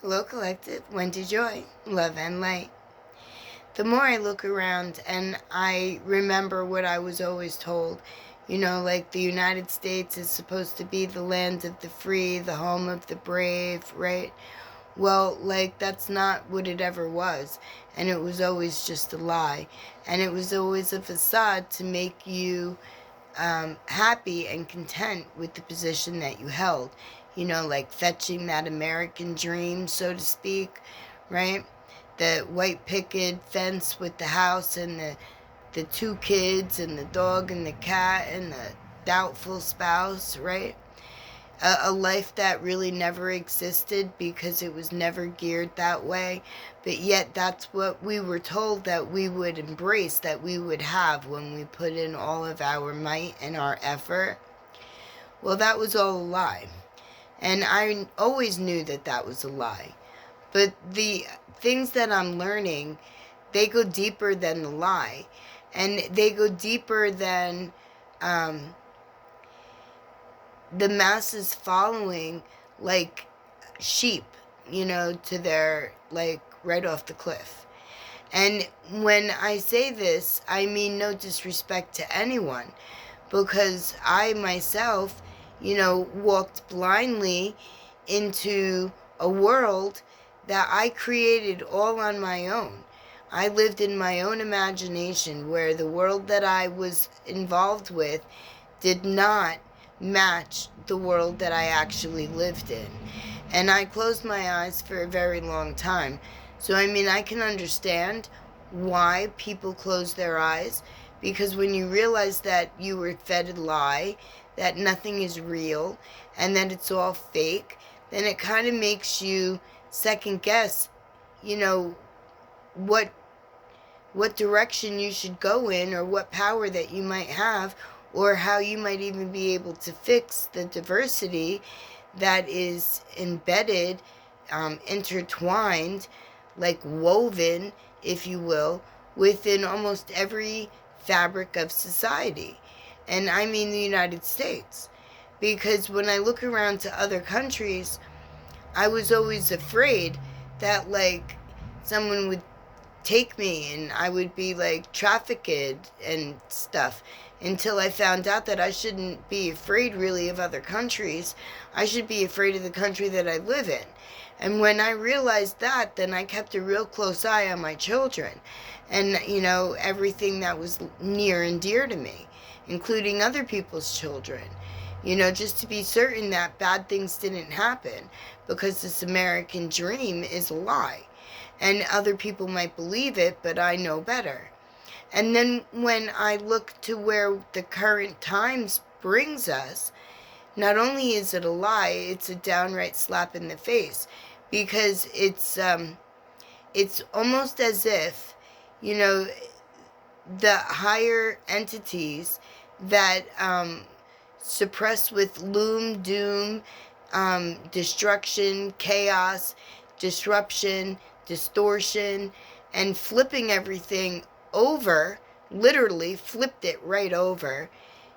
Hello, Collective. When to joy, love, and light. The more I look around and I remember what I was always told, like the United States is supposed to be the land of the free, the home of the brave, right? Well, that's not what it ever was. And it was always just a lie. And it was always a facade to make you happy and content with the position that you held. Like fetching that American dream, so to speak, right? The white picket fence with the house and the two kids and the dog and the cat and the doubtful spouse, right? A life that really never existed because it was never geared that way, but yet that's what we were told that we would embrace, that we would have when we put in all of our might and our effort. Well, that was all a lie. And I always knew that that was a lie. But the things that I'm learning, they go deeper than the lie. And they go deeper than the masses following like sheep, to their, right off the cliff. And when I say this, I mean no disrespect to anyone, because I myself, walked blindly into a world that I created all on my own. I lived in my own imagination where the world that I was involved with did not match the world that I actually lived in. And I closed my eyes for a very long time. So, I can understand why people close their eyes, because when you realize that you were fed a lie, that nothing is real, and that it's all fake, then it kind of makes you second guess, what direction you should go in, or what power that you might have, or how you might even be able to fix the diversity that is embedded, intertwined, like woven, if you will, within almost every fabric of society. And I mean the United States. Because when I look around to other countries, I was always afraid that, someone would take me and I would be, trafficked and stuff, until I found out that I shouldn't be afraid really of other countries. I should be afraid of the country that I live in. And when I realized that, then I kept a real close eye on my children and, everything that was near and dear to me, including other people's children, just to be certain that bad things didn't happen, because this American dream is a lie. And other people might believe it, but I know better. And then when I look to where the current times brings us, not only is it a lie, it's a downright slap in the face, because it's almost as if, the higher entities that suppress with loom, doom, destruction, chaos, disruption, distortion, and flipping everything over, literally flipped it right over,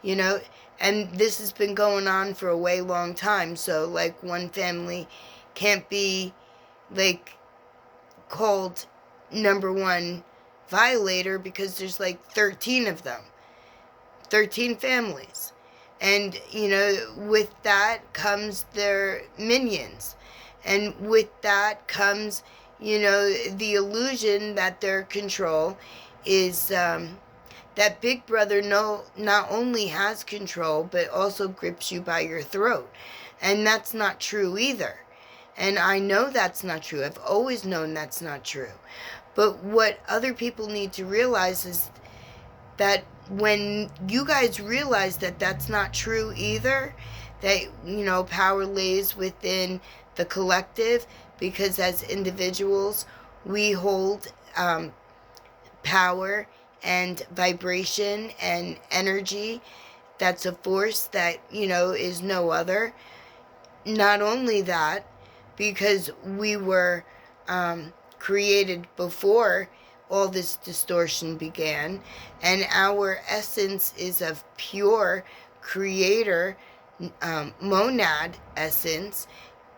and this has been going on for a way long time. So, one family can't be, called number one violator because there's 13 of them, 13 families. And, with that comes their minions. And with that comes, the illusion that their control is, that Big Brother not only has control, but also grips you by your throat. And that's not true either. And I know that's not true. I've always known that's not true. But what other people need to realize is that when you guys realize that that's not true either, that, power lays within the collective, because as individuals, we hold power and vibration and energy. That's a force that, is no other. Not only that, because we were created before all this distortion began, and our essence is of pure creator, monad essence,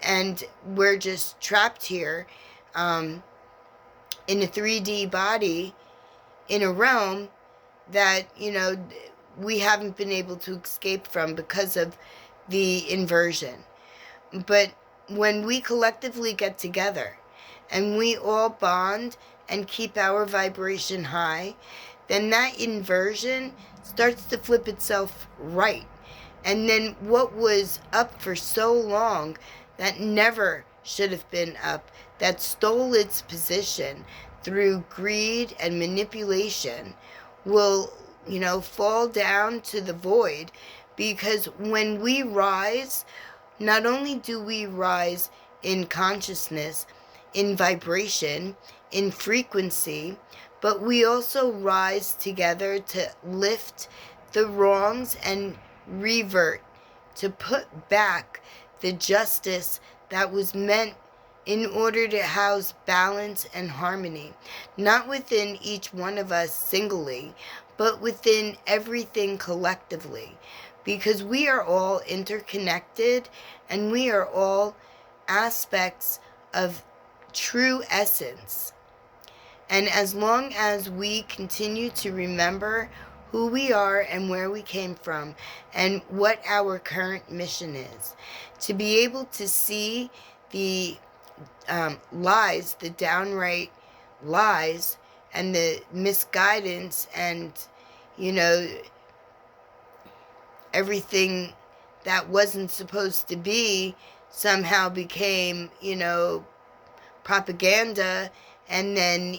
and we're just trapped here in a 3D body in a realm that, we haven't been able to escape from because of the inversion. But when we collectively get together and we all bond and keep our vibration high, then that inversion starts to flip itself right. And then what was up for so long that never should have been up, that stole its position through greed and manipulation, will, fall down to the void. Because when we rise, not only do we rise in consciousness, in vibration, in frequency, but we also rise together to lift the wrongs and revert, to put back the justice that was meant in order to house balance and harmony, not within each one of us singly, but within everything collectively. Because we are all interconnected and we are all aspects of true essence. And as long as we continue to remember who we are and where we came from and what our current mission is, to be able to see the lies, the downright lies, and the misguidance, and, everything that wasn't supposed to be somehow became, propaganda, and then,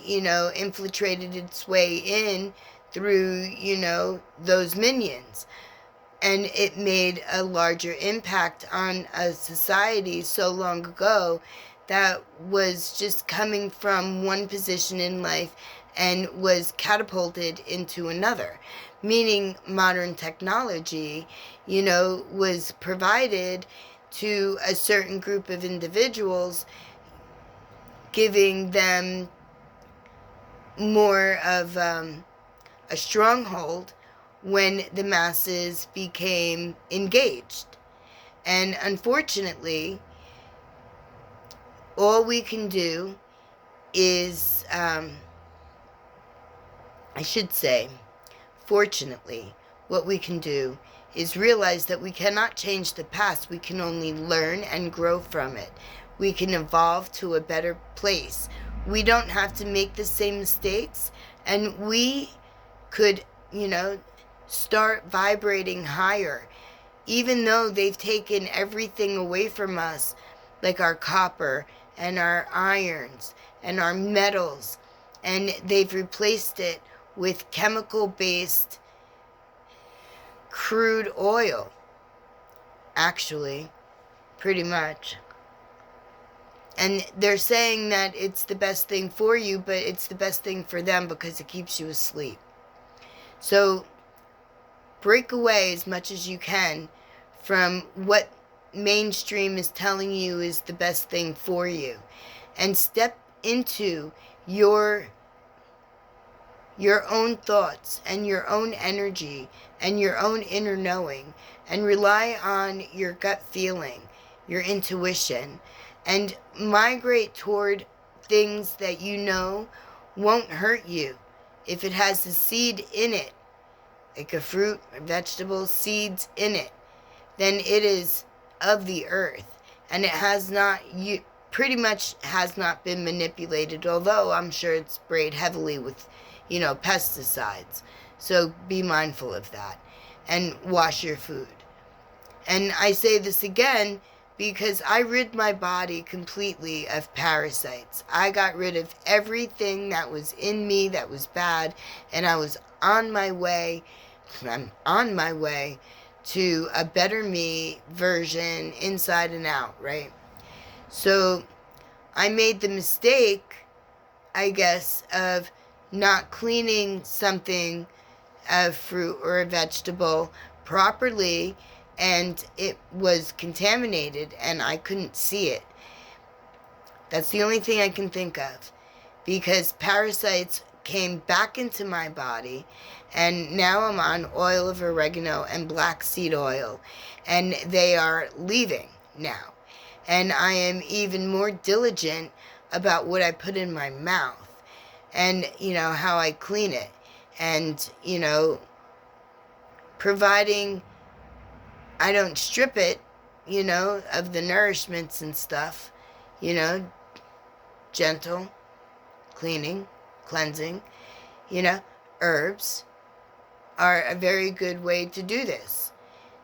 infiltrated its way in through, those minions. And it made a larger impact on a society so long ago that was just coming from one position in life and was catapulted into another. Meaning modern technology, was provided to a certain group of individuals, giving them more of a stronghold when the masses became engaged. And unfortunately, all we can do is, fortunately, what we can do is realize that we cannot change the past. We can only learn and grow from it. We can evolve to a better place. We don't have to make the same mistakes, and we could, start vibrating higher. Even though they've taken everything away from us, like our copper and our irons and our metals, and they've replaced it with chemical-based crude oil, actually, pretty much. And they're saying that it's the best thing for you, but it's the best thing for them because it keeps you asleep. So break away as much as you can from what mainstream is telling you is the best thing for you, and step into your own thoughts and your own energy and your own inner knowing, and rely on your gut feeling, your intuition, and migrate toward things that won't hurt you. If it has a seed in it, like a fruit or vegetable, seeds in it, then it is of the earth, and it has not, pretty much has not been manipulated, although I'm sure it's sprayed heavily with, pesticides. So be mindful of that, and wash your food. And I say this again because I rid my body completely of parasites. I got rid of everything that was in me that was bad, and I was on my way. I'm on my way to a better me version, inside and out, right? So I made the mistake, I guess, of not cleaning something, a fruit or a vegetable, properly, and it was contaminated and I couldn't see it. That's the only thing I can think of, because parasites came back into my body, and now I'm on oil of oregano and black seed oil, and they are leaving now. And I am even more diligent about what I put in my mouth and, how I clean it. And, providing I don't strip it, of the nourishments and stuff, you know, gentle, cleaning, cleansing, you know, herbs are a very good way to do this.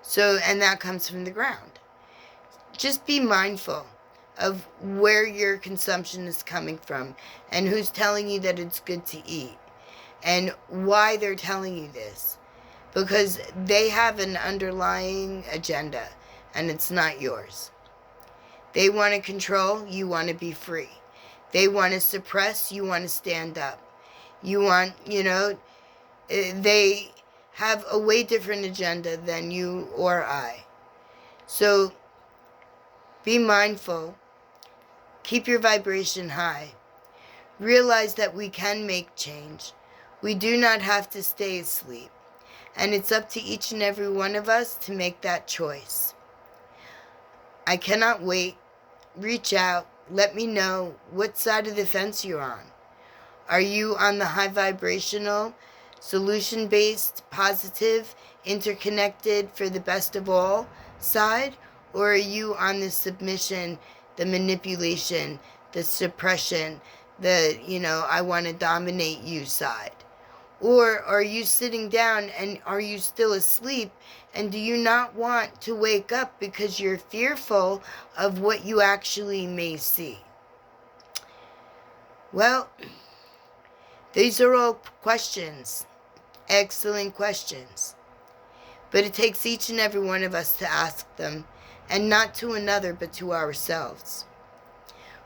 So, and that comes from the ground. Just be mindful of where your consumption is coming from and who's telling you that it's good to eat and why they're telling you this. Because they have an underlying agenda and it's not yours. They want to control, you want to be free. They want to suppress, you want to stand up. You want, they have a way different agenda than you or I. So be mindful. Keep your vibration high. Realize that we can make change. We do not have to stay asleep. And it's up to each and every one of us to make that choice. I cannot wait. Reach out. Let me know what side of the fence you're on. Are you on the high vibrational, solution-based, positive, interconnected for the best of all side? Or are you on the submission, the manipulation, the suppression, the, I want to dominate you side? Or are you sitting down and are you still asleep? And do you not want to wake up because you're fearful of what you actually may see? Well, these are all questions, excellent questions. But it takes each and every one of us to ask them, and not to another, but to ourselves.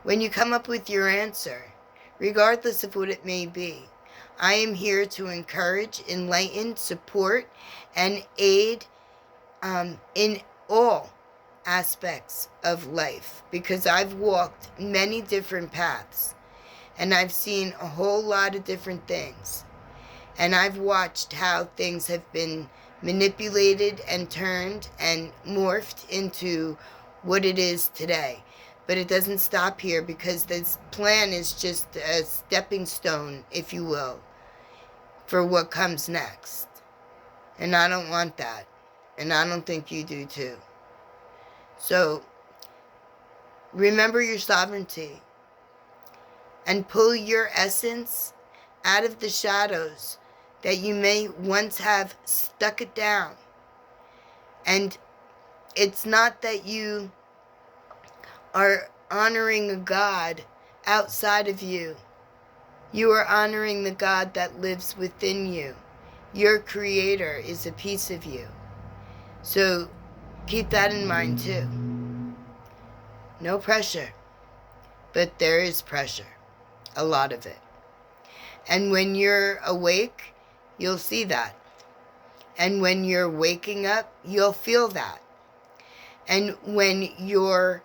When you come up with your answer, regardless of what it may be, I am here to encourage, enlighten, support, and aid in all aspects of life, because I've walked many different paths and I've seen a whole lot of different things, and I've watched how things have been manipulated and turned and morphed into what it is today. But it doesn't stop here, because this plan is just a stepping stone, if you will, for what comes next. And I don't want that. And I don't think you do too. So, remember your sovereignty and pull your essence out of the shadows that you may once have stuck it down. And it's not that you are honoring a God outside of you. You are honoring the God that lives within you. Your Creator is a piece of you. So keep that in mind too. No pressure, but there is pressure, a lot of it. And when you're awake, you'll see that. And when you're waking up, you'll feel that. And when you're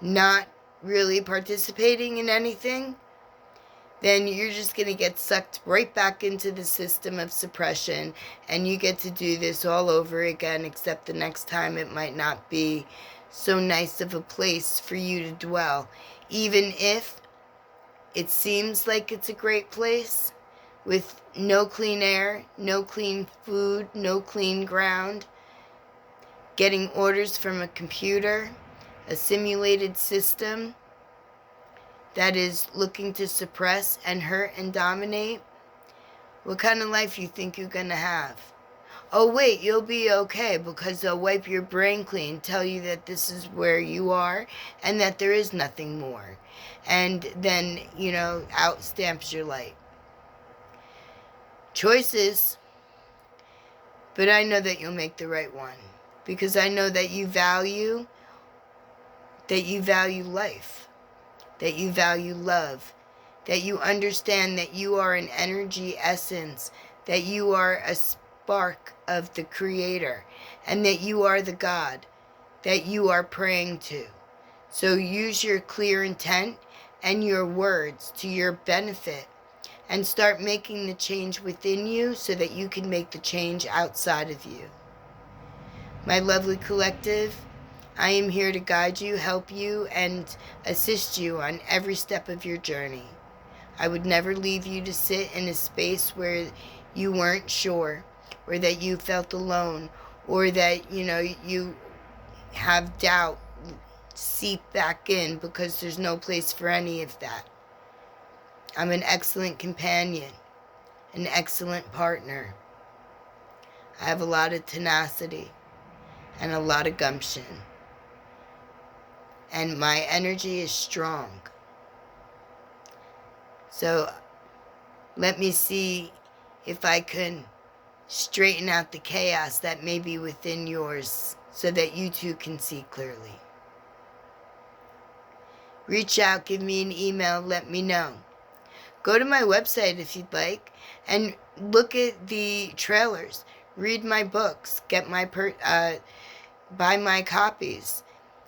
not really participating in anything, then you're just going to get sucked right back into the system of suppression, and you get to do this all over again, except the next time it might not be so nice of a place for you to dwell. Even if it seems like it's a great place with no clean air, no clean food, no clean ground, getting orders from a computer, a simulated system that is looking to suppress and hurt and dominate. What kind of life you think you're going to have? Oh wait, you'll be okay, because they'll wipe your brain clean, tell you that this is where you are and that there is nothing more. And then, out stamps your light. Choices. But I know that you'll make the right one, because I know that you value life, that you value love, that you understand that you are an energy essence, that you are a spark of the Creator, and that you are the God that you are praying to. So use your clear intent and your words to your benefit, and start making the change within you so that you can make the change outside of you. My lovely collective, I am here to guide you, help you, and assist you on every step of your journey. I would never leave you to sit in a space where you weren't sure, or that you felt alone, or that, you have doubt seep back in, because there's no place for any of that. I'm an excellent companion, an excellent partner. I have a lot of tenacity and a lot of gumption. And my energy is strong. So let me see if I can straighten out the chaos that may be within yours so that you too can see clearly. Reach out, give me an email, let me know. Go to my website if you'd like and look at the trailers. Read my books. Get my buy my copies.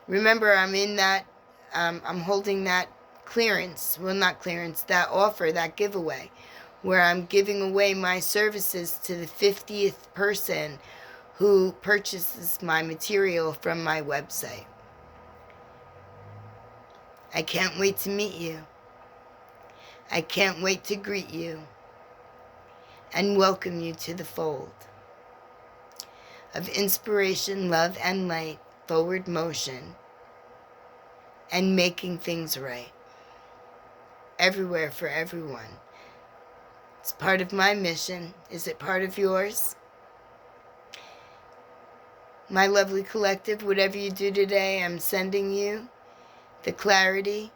Remember, I'm in that. I'm holding that clearance. Well, not clearance. That offer, that giveaway, where I'm giving away my services to the 50th person who purchases my material from my website. I can't wait to meet you. I can't wait to greet you and welcome you to the fold of inspiration, love, and light, forward motion, and making things right. Everywhere for everyone. It's part of my mission. Is it part of yours? My lovely collective, whatever you do today, I'm sending you the clarity,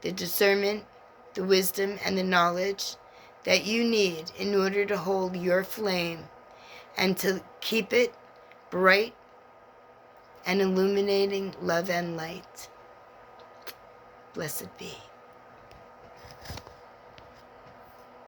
the discernment, the wisdom, and the knowledge that you need in order to hold your flame and to keep it bright and illuminating love and light. Blessed be.